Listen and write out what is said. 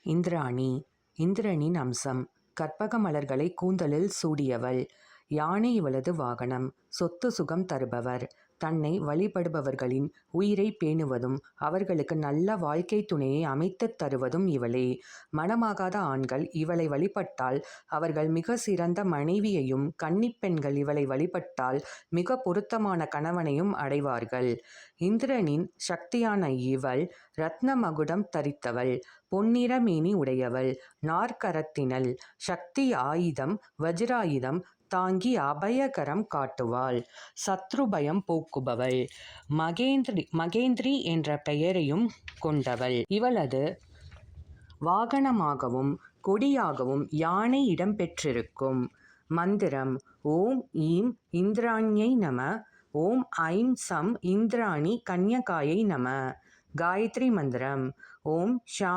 இந்திராணி இந்திரனின் அம்சம். கற்பக மலர்களை கூந்தலில் சூடியவள். யானை இவளது வாகனம். சொத்து சுகம் தருபவர். தன்னை வழிபடுபவர்களின் உயிரை பேணுவதும் அவர்களுக்கு நல்ல வாழ்க்கை துணையை அமைத்துத் தருவதும் இவளே. மணமாகாத ஆண்கள் இவளை வழிபட்டால் அவர்கள் மிக சிறந்த மனைவியையும், கன்னிப்பெண்கள் இவளை வழிபட்டால் மிக பொருத்தமான கணவனையும் அடைவார்கள். இந்திரனின் சக்தியான இவள் ரத்ன மகுடம் தரித்தவள். பொன்னிற மேனி உடையவள். நாற்கரத்தினள். சக்தி ஆயுதம் வஜ்ராயுதம் தாங்கி அபயகரம் காட்டுவாள். சத்ருபயம் போக்குபவள். மகேந்திரி என்ற பெயரையும் கொண்டவள். இவளது வாகனமாகவும் கொடியாகவும் யானை இடம்பெற்றிருக்கும். மந்திரம்: ஓம் ஈம் இந்திராண்யை நம. ஓம் ஐம் சம் இந்திராணி கன்யகாயை நம. காயத்ரி மந்திரம்: ஓம் ஷாம்